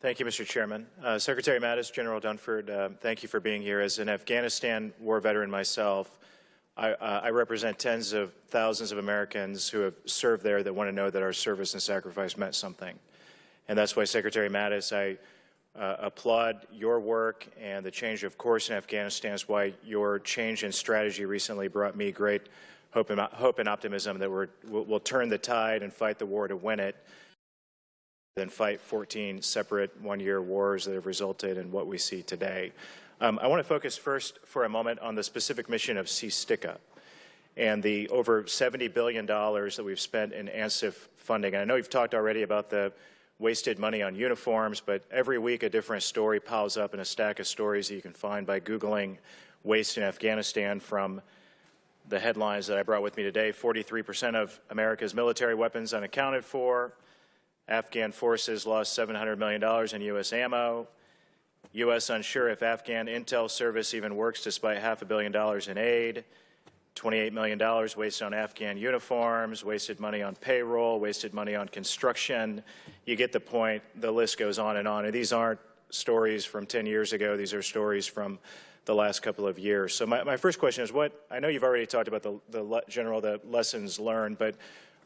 Thank you, Mr. Chairman. Secretary Mattis, General Dunford, thank you for being here. As an Afghanistan war veteran myself, I represent tens of thousands of Americans who have served there that want to know that our service and sacrifice meant something. And that's why, Secretary Mattis, I applaud your work and the change of course in Afghanistan. Is why your change in strategy recently brought me great hope and optimism that we'll turn the tide and fight the war to win it, than fight 14 separate one-year wars that have resulted in what we see today. I want to focus first for a moment on the specific mission of CSTICA and the over $70 billion that we've spent in ANSIF funding. And I know you've talked already about the wasted money on uniforms, but every week a different story piles up in a stack of stories that you can find by Googling waste in Afghanistan, from the headlines that I brought with me today: 43% of America's military weapons unaccounted for, Afghan forces lost $700 million in U.S. ammo, U.S. unsure if Afghan intel service even works despite $500 million in aid, $28 million wasted on Afghan uniforms, wasted money on payroll, wasted money on construction. You get the point. The list goes on. And these aren't stories from 10 years ago. These are stories from the last couple of years. So my first question is, I know you've already talked about the lessons learned, but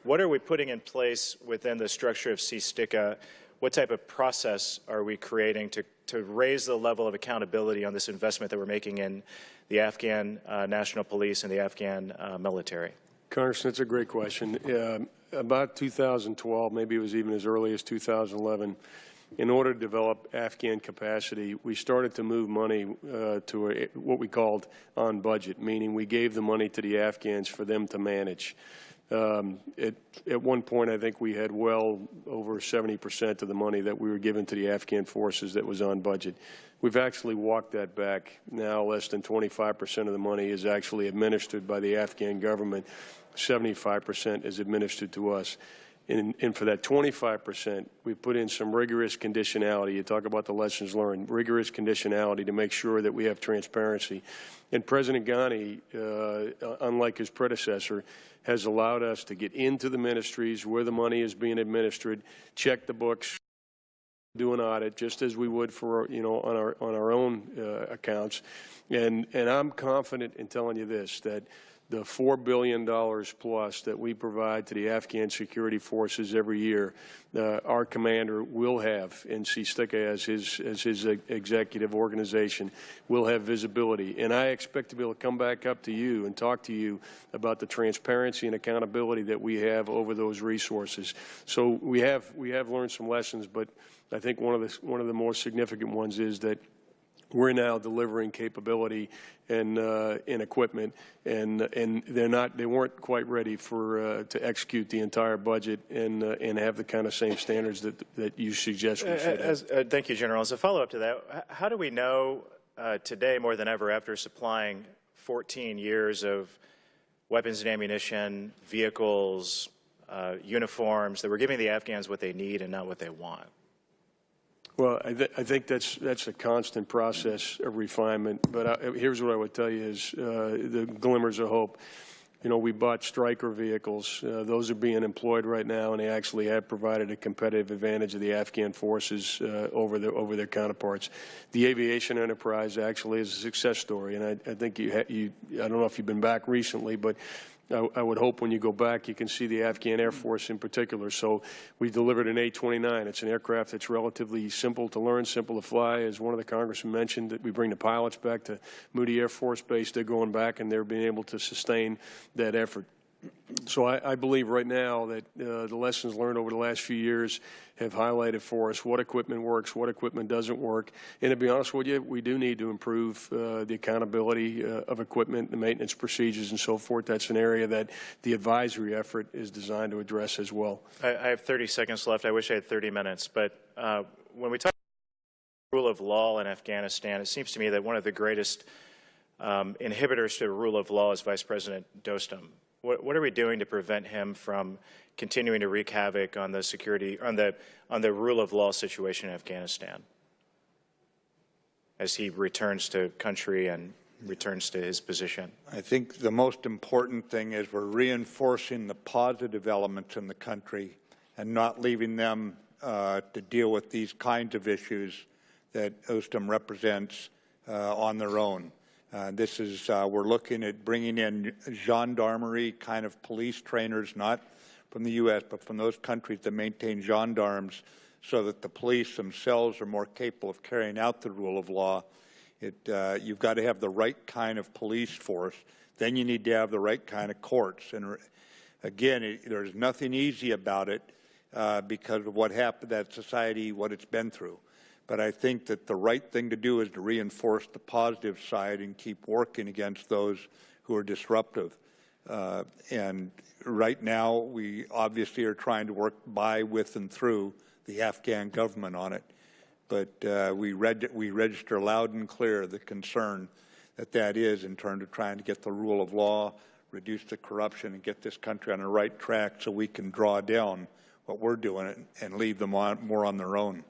what are we putting in place within the structure of CSTICA? What type of process are we creating to raise the level of accountability on this investment that we're making in the Afghan National Police and the Afghan military? Congressman, that's a great question. About 2012, maybe it was even as early as 2011, in order to develop Afghan capacity, we started to move money to what we called on budget, meaning we gave the money to the Afghans for them to manage. At one point, I think we had well over 70% of the money that we were giving to the Afghan forces that was on budget. We've actually walked that back. Now less than 25% of the money is actually administered by the Afghan government. 75% is administered to us. And for that 25%, we put in some rigorous conditionality. You talk about the lessons learned, rigorous conditionality to make sure that we have transparency. And President Ghani, unlike his predecessor, has allowed us to get into the ministries where the money is being administered, check the books, do an audit, just as we would for, on our own accounts. And I'm confident in telling you this, that the $4 billion plus that we provide to the Afghan security forces every year, our commander will have, in CSTICA as his executive organization, will have visibility. And I expect to be able to come back up to you and talk to you about the transparency and accountability that we have over those resources. So we have learned some lessons, but I think one of the more significant ones is that we're now delivering capability and equipment, and they weren't quite ready to execute the entire budget and have the kind of same standards that you suggest we should have. Thank you, General. As a follow-up to that, how do we know today more than ever, after supplying 14 years of weapons and ammunition, vehicles, uniforms, that we're giving the Afghans what they need and not what they want? Well, I think that's a constant process of refinement. But here's what I would tell you is the glimmers of hope. We bought Stryker vehicles. Those are being employed right now, and they actually have provided a competitive advantage of the Afghan forces over their counterparts. The aviation enterprise actually is a success story, and I think I don't know if you've been back recently, but I would hope when you go back you can see the Afghan Air Force in particular. So we delivered an A-29. It's an aircraft that's relatively simple to learn, simple to fly. As one of the congressmen mentioned, that we bring the pilots back to Moody Air Force Base. They're going back and they're being able to sustain that effort. So I believe right now that the lessons learned over the last few years have highlighted for us what equipment works, what equipment doesn't work. And to be honest with you, we do need to improve the accountability of equipment, the maintenance procedures and so forth. That's an area that the advisory effort is designed to address as well. I have 30 seconds left. I wish I had 30 minutes. But when we talk about rule of law in Afghanistan, it seems to me that one of the greatest inhibitors to the rule of law is Vice President Dostum. What are we doing to prevent him from continuing to wreak havoc on the security, on the rule of law situation in Afghanistan as he returns to country and returns to his position? I think the most important thing is we're reinforcing the positive elements in the country and not leaving them to deal with these kinds of issues that OSTEM represents on their own. This is, we're looking at bringing in gendarmerie kind of police trainers, not from the U.S., but from those countries that maintain gendarmes, so that the police themselves are more capable of carrying out the rule of law. You've got to have the right kind of police force. Then you need to have the right kind of courts. And again, there's nothing easy about it because of what happened, that society, what it's been through. But I think that the right thing to do is to reinforce the positive side and keep working against those who are disruptive. And right now, we obviously are trying to work by, with, and through the Afghan government on it. But we register loud and clear the concern that is in terms of trying to get the rule of law, reduce the corruption, and get this country on the right track so we can draw down what we're doing and leave them more on their own.